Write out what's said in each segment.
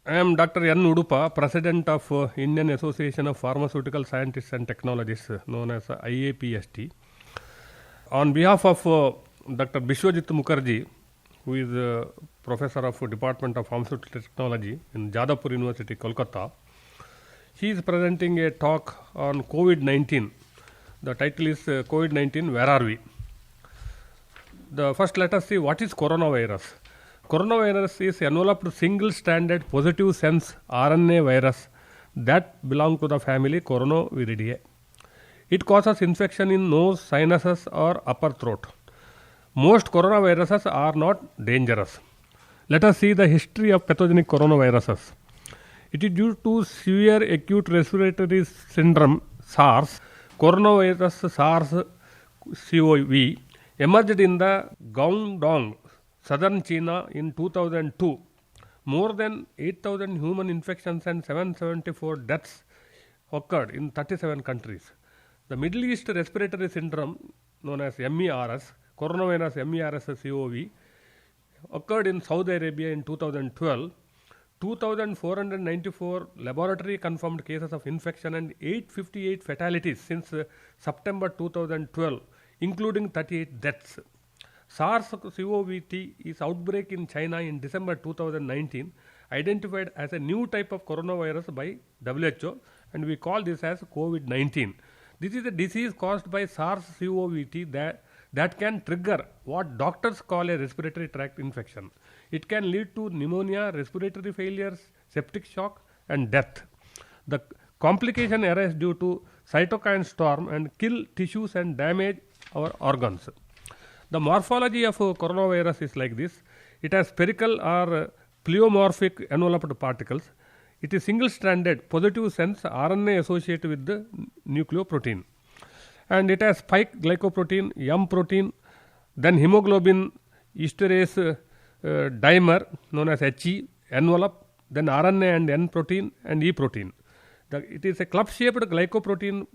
I am Dr. N. Udupa, President of Indian Association of Pharmaceutical Scientists and Technologists, known as IAPST. On behalf of Dr. Bishwajit Mukherjee, who is Professor of Department of Pharmaceutical Technology in Jadavpur University, Kolkata, he is presenting a talk on COVID-19. The title is COVID-19, Where Are We? First, let us see what is coronavirus. Coronavirus is enveloped single-stranded positive sense RNA virus that belong to the family Coronaviridae. It causes infection in nose, sinuses, or upper throat. Most coronaviruses are not dangerous. Let us see the history of pathogenic coronaviruses. It is due to severe acute respiratory syndrome SARS. Coronavirus SARS-CoV emerged in the Guangdong, southern China in 2002. More than 8,000 human infections and 774 deaths occurred in 37 countries. The Middle East Respiratory Syndrome, known as MERS, coronavirus MERS-CoV, occurred in Saudi Arabia in 2012. 2,494 laboratory confirmed cases of infection and 858 fatalities since September 2012, including 38 deaths. SARS-CoV is outbreak in China in December 2019, identified as a new type of coronavirus by WHO, and we call this as COVID-19. This is a disease caused by SARS-CoV that can trigger what doctors call a respiratory tract infection. It can lead to pneumonia, respiratory failures, septic shock, and death. The complication arise due to cytokine storm and kill tissues and damage our organs. The morphology of coronavirus is like this. It has spherical or pleomorphic enveloped particles. It is single-stranded positive sense RNA associated with the nucleoprotein. And it has spike glycoprotein, M protein, then hemoglobin esterase dimer known as HE envelope, then RNA and N protein and E protein. It is a club-shaped glycoprotein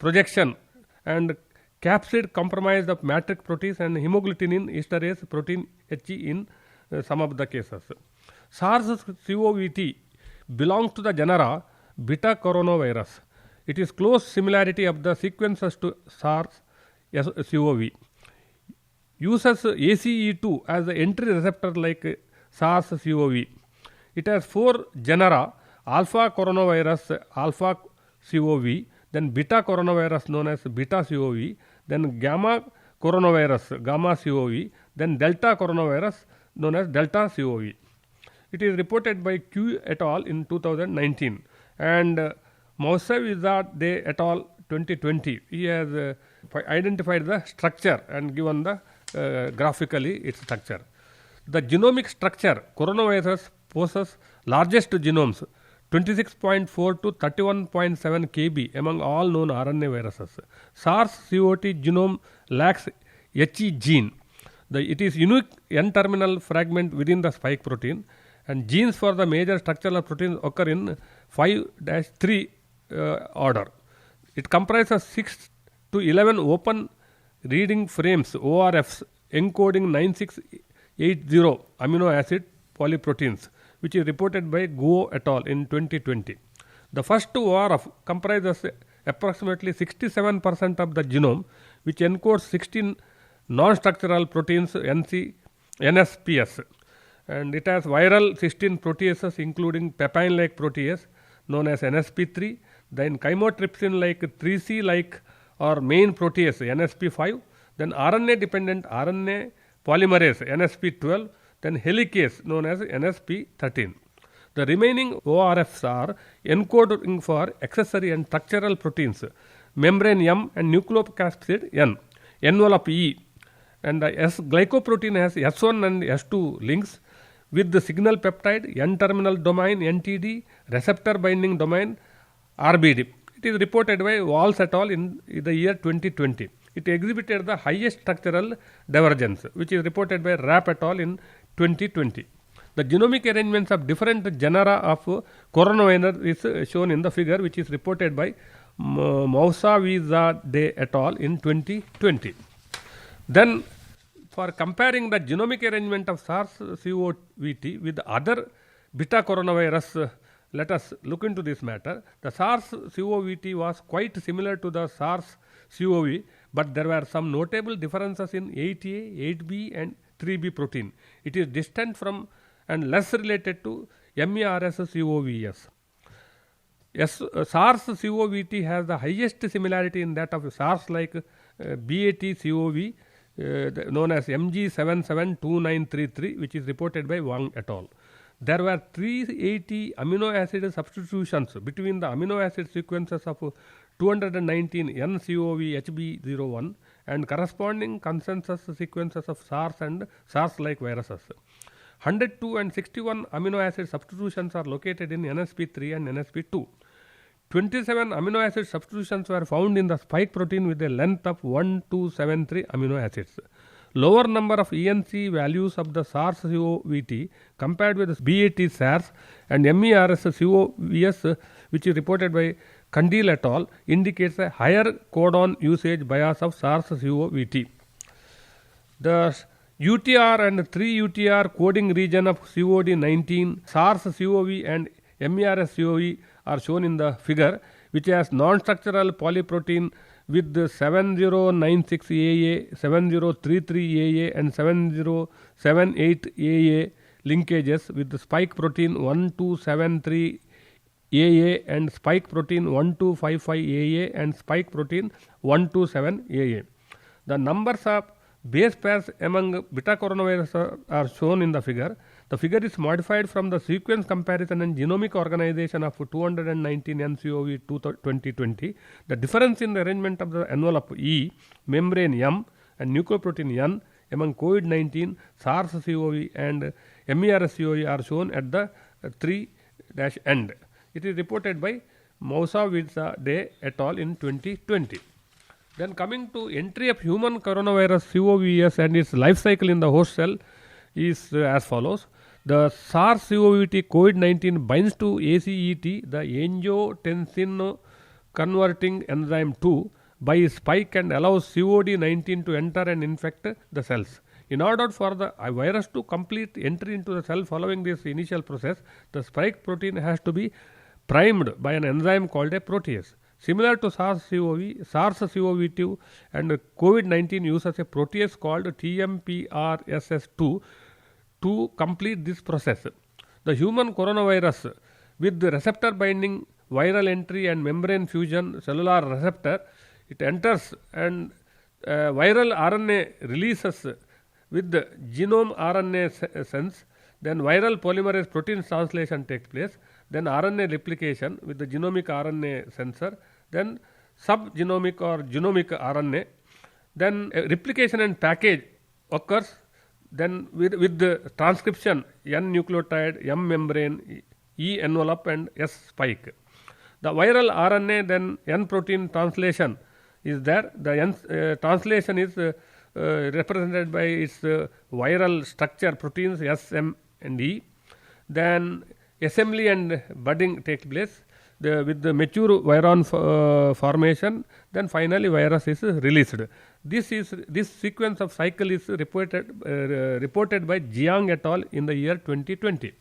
projection and capsid comprised of matrix proteins and hemagglutinin esterase protein HE in some of the cases. SARS-CoV belongs to the genera beta coronavirus. It is close similarity of the sequences to SARS-CoV. Uses ACE2 as the entry receptor like SARS-CoV. It has 4 genera: alpha coronavirus, alpha CoV, then beta coronavirus known as beta CoV, then gamma coronavirus, gamma CoV, then delta coronavirus known as delta CoV. It is reported by Q et al. In 2019 and Moussavidzadeh et al. 2020. He has identified the structure and given the graphically its structure. The genomic structure, coronavirus possesses largest genomes, 26.4 to 31.7 kb among all known RNA viruses. SARS-CoV genome lacks HE gene. It is unique N-terminal fragment within the spike protein, and genes for the major structural proteins occur in 5-3 order. It comprises 6 to 11 open reading frames, ORFs, encoding 9680 amino acid polyproteins, which is reported by Guo et al. In 2020. The first ORF comprises approximately 67% of the genome, which encodes 16 non-structural proteins NSPS, and it has viral 16 proteases including papain-like protease known as NSP3, then chymotrypsin-like 3C-like or main protease NSP5, then RNA-dependent RNA polymerase NSP12, then helicase known as NSP13. The remaining ORFs are encoding for accessory and structural proteins, membrane M and nucleocapsid N, envelope E, and the glycoprotein has S1 and S2 links with the signal peptide, N-terminal domain NTD, receptor binding domain RBD. It is reported by Walls et al. In the year 2020. It exhibited the highest structural divergence, which is reported by Rapp et al. In 2020. The genomic arrangements of different genera of coronavirus is shown in the figure, which is reported by Moussavidzadeh et al. In 2020. Then, for comparing the genomic arrangement of SARS-CoV with other beta coronavirus, let us look into this matter. The SARS-CoV was quite similar to the SARS-CoV, but there were some notable differences in 8A, 8B and 3B protein. It is distant from and less related to MERS-CoVs. SARS-CoV has the highest similarity in that of SARS-like BAT-CoV, known as MG772933, which is reported by Wang et al. There were 380 amino acid substitutions between the amino acid sequences of 219 nCoV HB01 and corresponding consensus sequences of SARS and SARS-like viruses. 102 and 61 amino acid substitutions are located in NSP3 and NSP2. 27 amino acid substitutions were found in the spike protein with a length of 1273 amino acids. Lower number of ENC values of the SARS-CoV compared with BAT-SARS and MERS-CoVs, which is reported by Kandil et al., indicates a higher codon usage bias of SARS-CoV. The UTR and 3-UTR coding region of COD19, SARS-CoV and MERS-CoV are shown in the figure, which has non-structural polyprotein with 7096AA, 7033AA and 7078AA linkages with the spike protein 1273AA and spike protein 1255AA and spike protein 127AA. The numbers of base pairs among beta coronavirus are shown in the figure. The figure is modified from the sequence comparison and genomic organization of 219 nCoV 2020. The difference in the arrangement of the envelope E, membrane M and nucleoprotein N among COVID-19, SARS-CoV and MERS-CoV are shown at the 3-end. It is reported by Mousavidzadeh et al. In 2020. Then coming to entry of human coronavirus CoVs and its life cycle in the host cell is as follows. The SARS-CoV COVID-19 binds to ACET, the angiotensin converting enzyme 2, by spike and allows COD19 to enter and infect the cells. In order for the virus to complete entry into the cell following this initial process, the spike protein has to be primed by an enzyme called a protease. Similar to SARS-CoV-2 and COVID-19 uses a protease called TMPRSS2 to complete this process. The human coronavirus with the receptor binding, viral entry and membrane fusion cellular receptor, it enters and viral RNA releases with the genome RNA sense, then viral polymerase protein translation takes place, then RNA replication with the genomic RNA sensor, then subgenomic or genomic RNA, then replication and package occurs, then with the transcription N nucleotide, M membrane, E envelope and S spike. The viral RNA, then N protein translation is there. The N translation is represented by its viral structure proteins S, M and E. Then assembly and budding takes place with the mature viron formation. Then finally virus is released. This sequence of cycle is reported by Jiang et al. In the year 2020.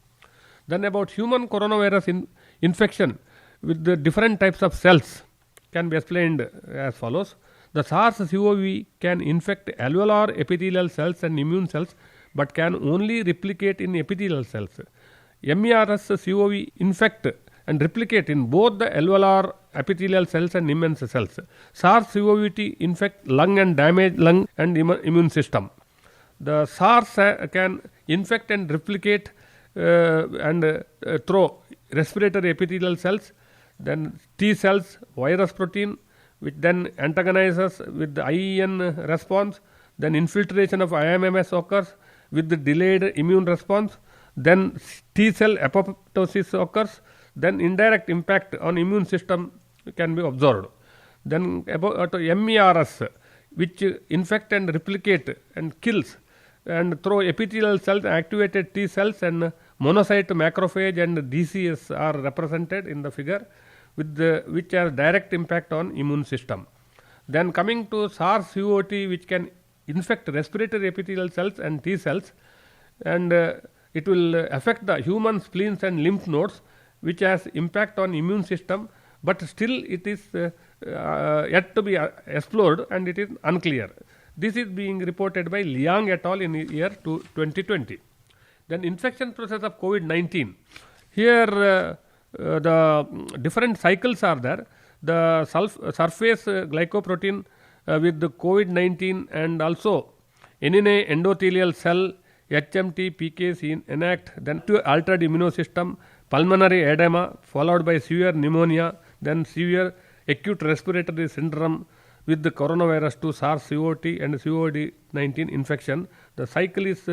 Then about human coronavirus infection with the different types of cells can be explained as follows. The SARS-CoV can infect alveolar epithelial cells and immune cells, but can only replicate in epithelial cells. MERS-CoV infect and replicate in both the alveolar epithelial cells and immune cells. SARS-CoV infect lung and damage lung and immune system. The SARS can infect and replicate through respiratory epithelial cells, then T cells, virus protein, which then antagonizes with the IEN response, then infiltration of IMMS occurs with the delayed immune response, then T cell apoptosis occurs, then indirect impact on immune system can be observed. Then about MERS, which infect and replicate and kills and through epithelial cells, activated T cells and monocyte macrophage and DCS are represented in the figure with which has direct impact on immune system. Then coming to SARS-CoV, which can infect respiratory epithelial cells and T cells and It will affect the human spleens and lymph nodes, which has impact on immune system, but still it is yet to be explored and it is unclear. This is being reported by Liang et al. In year 2020. Then infection process of COVID-19. Here the different cycles are there. The surface glycoprotein with the COVID-19 and also NNA endothelial cell, HMT, PKC enact, then to altered immunosystem, pulmonary edema followed by severe pneumonia, then severe acute respiratory syndrome with the coronavirus to SARS-CoV and COVID-19 infection. The cycle is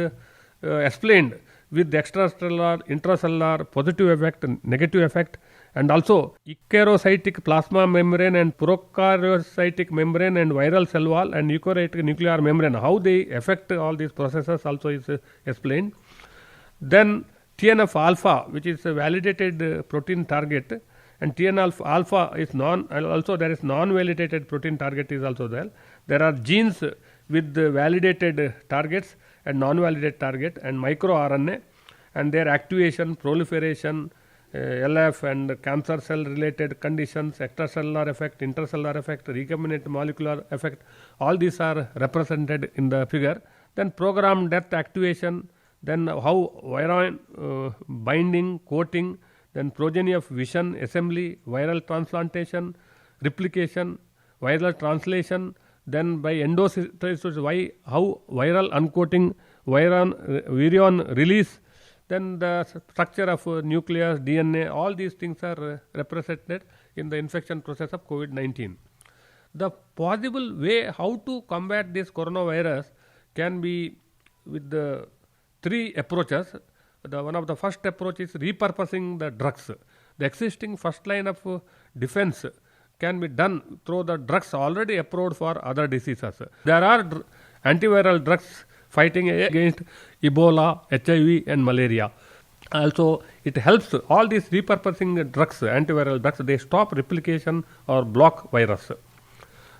explained with extracellular, intracellular, positive effect, negative effect, and also eukaryocytic plasma membrane and prokaryocytic membrane and viral cell wall and eukaryotic nuclear membrane. How they affect all these processes also is explained. Then TNF alpha, which is a validated protein target, and TNF alpha is also there is non-validated protein target is also there. There are genes with validated targets and non-validated target and microRNA and their activation, proliferation, LF and cancer cell related conditions, extracellular effect, intracellular effect, recombinant molecular effect, all these are represented in the figure. Then program death activation, then how virion binding, coating, then progeny of vision, assembly, viral transplantation, replication, viral translation, then by endocytosis, how viral uncoating, virion release, then the structure of nucleus, DNA, all these things are represented in the infection process of COVID-19. The possible way how to combat this coronavirus can be with the three approaches. One of the first approach is repurposing the drugs. The existing first line of defense can be done through the drugs already approved for other diseases. There are antiviral drugs fighting against Ebola, HIV and malaria. Also, it helps all these repurposing drugs, antiviral drugs, they stop replication or block virus.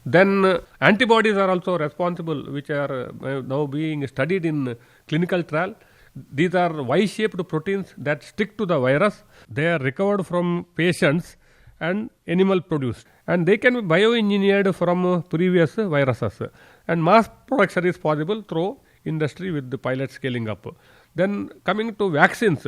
Then antibodies are also responsible, which are now being studied in clinical trial. These are Y-shaped proteins that stick to the virus. They are recovered from patients and animal produced, and they can be bioengineered from previous viruses, and mass production is possible through industry with the pilot scaling up. Then coming to vaccines,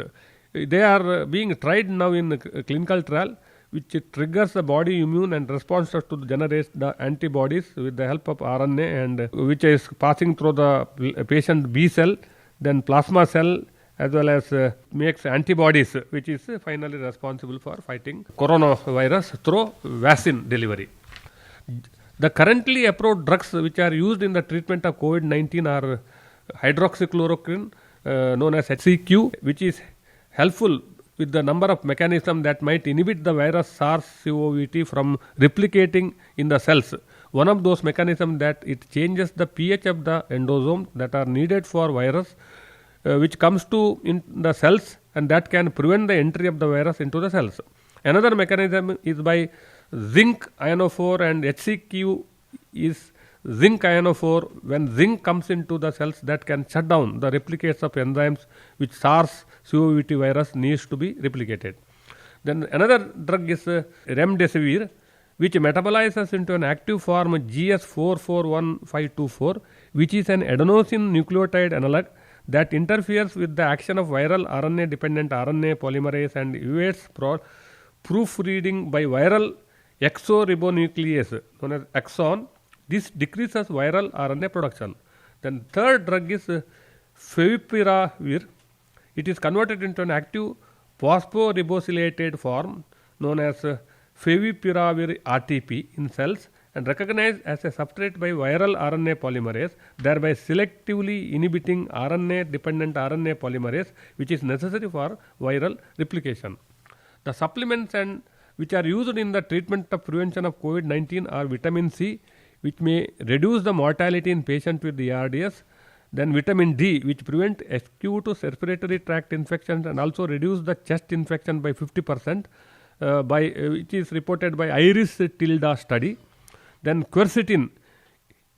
they are being tried now in clinical trial, which triggers the body immune and responses to generate the antibodies with the help of RNA, and which is passing through the patient B cell, then plasma cell, as well as makes antibodies, which is finally responsible for fighting coronavirus through vaccine delivery. The currently approved drugs which are used in the treatment of COVID-19 are hydroxychloroquine, known as HCQ, which is helpful with the number of mechanisms that might inhibit the virus SARS-CoV-2 from replicating in the cells. One of those mechanisms that it changes the pH of the endosome that are needed for virus, which comes to in the cells, and that can prevent the entry of the virus into the cells. Another mechanism is by zinc ionophore, and HCQ is zinc ionophore. When zinc comes into the cells, that can shut down the replicates of enzymes which SARS-CoV-2 virus needs to be replicated. Then another drug is remdesivir, which metabolizes into an active form GS441524, which is an adenosine nucleotide analog that interferes with the action of viral RNA-dependent RNA polymerase and evades proofreading by viral exoribonuclease, known as exon. This decreases viral RNA production. Then third drug is favipiravir. It is converted into an active phosphoribosylated form known as favipiravir RTP in cells and recognized as a substrate by viral RNA polymerase, thereby selectively inhibiting RNA-dependent RNA polymerase, which is necessary for viral replication. The supplements and which are used in the treatment of prevention of COVID-19 are vitamin C, which may reduce the mortality in patients with the ARDS, then vitamin D, which prevent acute respiratory tract infections and also reduce the chest infection by 50%, which is reported by IRIS tilde study. Then quercetin,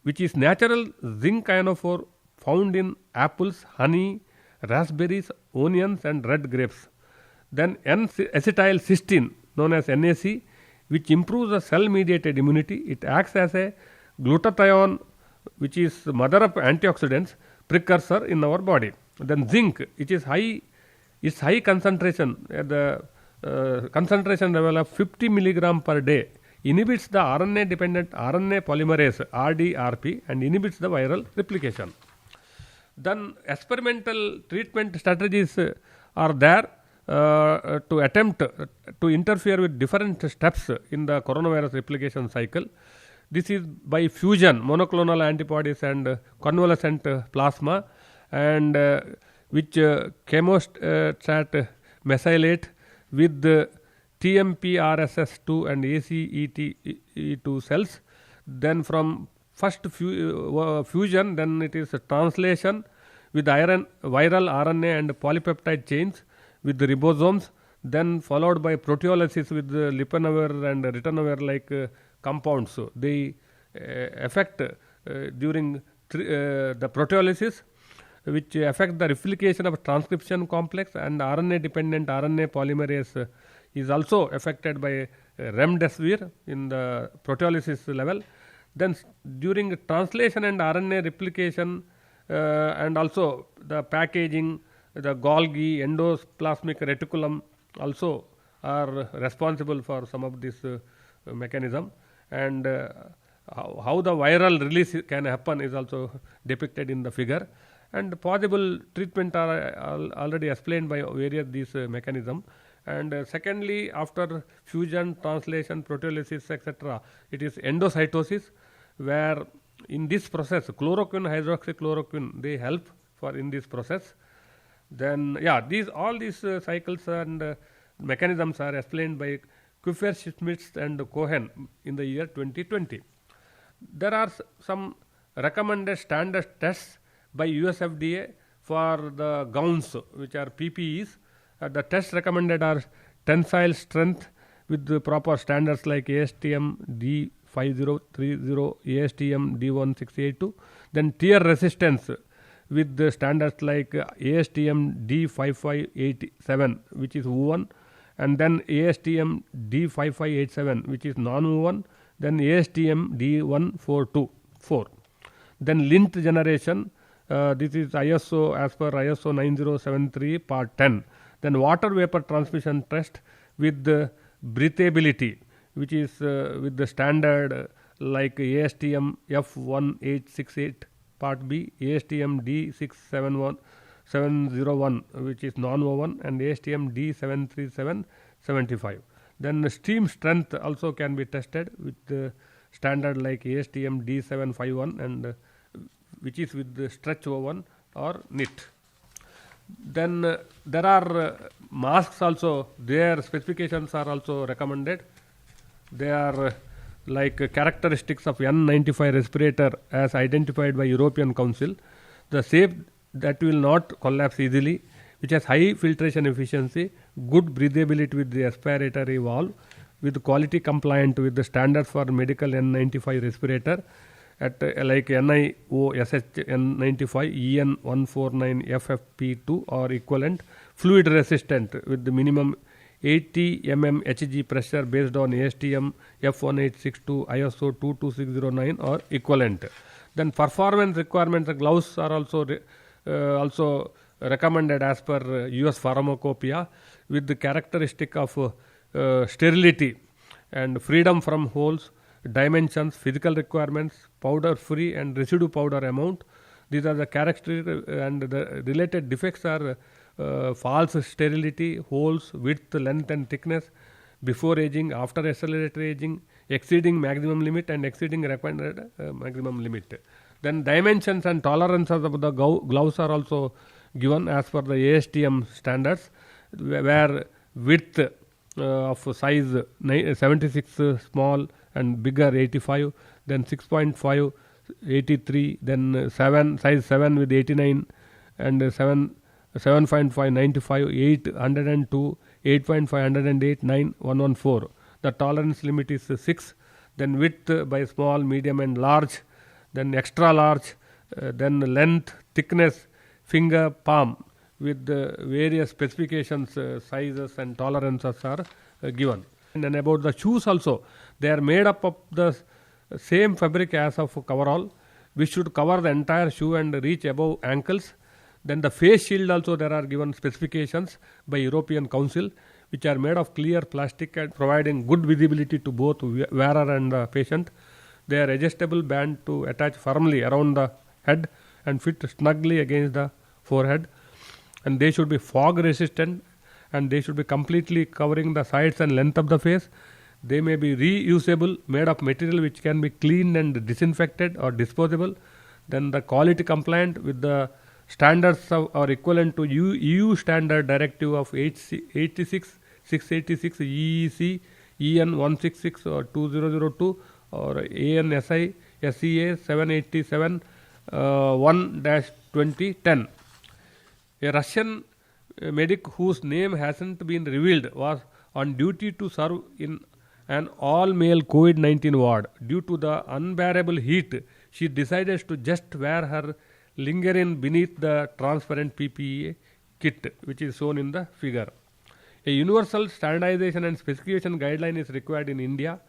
which is natural zinc ionophore found in apples, honey, raspberries, onions, and red grapes. Then N-acetylcysteine, known as NAC, which improves the cell-mediated immunity. It acts as a glutathione, which is the mother of antioxidants, precursor in our body. Then zinc, its high concentration at the concentration level of 50 milligram per day inhibits the RNA-dependent RNA polymerase RDRP and inhibits the viral replication. Then experimental treatment strategies are there to attempt to interfere with different steps in the coronavirus replication cycle. This is by fusion, monoclonal antibodies and convalescent plasma, and which chemostat mesylate with TMPRSS2 and ACET2 cells. Then from first fusion, then it is translation with viral RNA and polypeptide chains with the ribosomes, then followed by proteolysis with the lipinavir and ritonavir like compounds. So they affect during the proteolysis, which affect the replication of transcription complex, and RNA-dependent RNA polymerase is also affected by remdesivir in the proteolysis level. Then during translation and RNA replication and also the packaging, the Golgi, endoplasmic reticulum also are responsible for some of this mechanism, and how the viral release can happen is also depicted in the figure, and possible treatment are already explained by various these mechanism. And secondly, after fusion, translation, proteolysis, etc., it is endocytosis, where in this process chloroquine, hydroxychloroquine, they help for in this process. Then all these cycles and mechanisms are explained by Kupfer-Schmidt and Cohen in the year 2020. There are some recommended standard tests by US FDA for the gowns, which are PPEs. The tests recommended are tensile strength with the proper standards like ASTM D5030, ASTM D1682. Then tear resistance with the standards like ASTM D5587, which is woven, and then ASTM D5587, which is non-woven, then ASTM D1424. Then lint generation, this is ISO as per ISO 9073 part 10. Then water vapor transmission test with the breathability, which is with the standard like ASTM F1868 part B, ASTM D671, which is non-woven, and ASTM D73775. Then steam strength also can be tested with the standard like ASTM D751, and which is with the stretch woven or knit. Then there are masks also, their specifications are also recommended. They are like characteristics of N95 respirator as identified by European Council. The safe that will not collapse easily, which has high filtration efficiency, good breathability with the respiratory valve, with quality compliant with the standards for medical N95 respirator at like NIOSH N95 EN149 FFP2 or equivalent, fluid resistant with the minimum 80 mm Hg pressure based on ASTM F1862 ISO 22609 or equivalent. Then performance requirements, the gloves are also recommended as per US Pharmacopoeia, with the characteristic of sterility and freedom from holes, dimensions, physical requirements, powder free and residue powder amount. These are the characteristics, and the related defects are false sterility, holes, width, length and thickness, before aging, after accelerated aging, exceeding maximum limit and exceeding recommended maximum limit. Then dimensions and tolerances of the gloves are also given as per the ASTM standards, where width of size 76 small and bigger 85, then 6.5 83, then 7 size 7 with 89, and 7.5 95, 8 102, 8.5 108, 9 114. The tolerance limit is 6. Then width by small, medium and large, then extra large, then length, thickness, finger, palm with various specifications, sizes and tolerances are given. And then about the shoes also, they are made up of the same fabric as of coverall, which should cover the entire shoe and reach above ankles. Then the face shield also, there are given specifications by European Council, which are made of clear plastic and providing good visibility to both wearer and the patient. They are adjustable band to attach firmly around the head and fit snugly against the forehead. And they should be fog resistant, and they should be completely covering the sides and length of the face. They may be reusable, made of material which can be cleaned and disinfected or disposable. Then the quality compliant with the standards are equivalent to EU standard directive of 86 686 EEC EN 166 or 2002 or ANSI SEA 787 1-2010. A Russian medic whose name hasn't been revealed was on duty to serve in an all-male COVID-19 ward. Due to the unbearable heat, she decided to just wear her lingerie beneath the transparent PPE kit, which is shown in the figure. A universal standardization and specification guideline is required in India.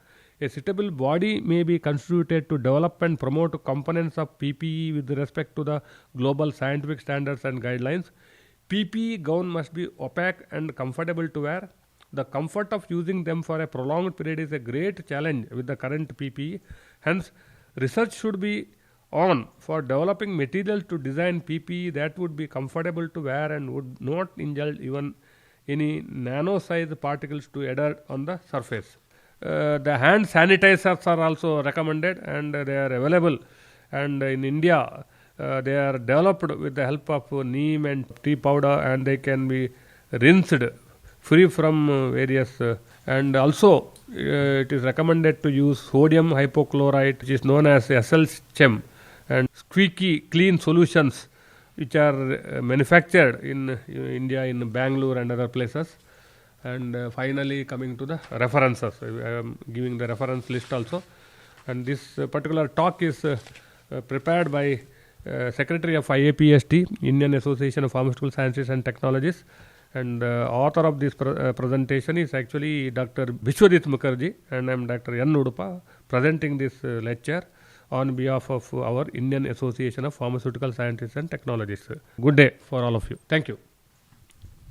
A suitable body may be constituted to develop and promote components of PPE with respect to the global scientific standards and guidelines. PPE gown must be opaque and comfortable to wear. The comfort of using them for a prolonged period is a great challenge with the current PPE. Hence, research should be on for developing materials to design PPE that would be comfortable to wear and would not injure even any nano-sized particles to adhere on the surface. The hand sanitizers are also recommended, and they are available. And in India, they are developed with the help of neem and tea powder, and they can be rinsed free from various. And also, it is recommended to use sodium hypochlorite, which is known as SL-CHEM, and squeaky clean solutions, which are manufactured in India, in Bangalore and other places. And finally, coming to the references, I am giving the reference list also. And this particular talk is prepared by Secretary of IAPST, Indian Association of Pharmaceutical Sciences and Technologies. And author of this presentation is actually Dr. Bishwadit Mukherjee, and I am Dr. N. Udupa, presenting this lecture on behalf of our Indian Association of Pharmaceutical Sciences and Technologies. Good day for all of you. Thank you.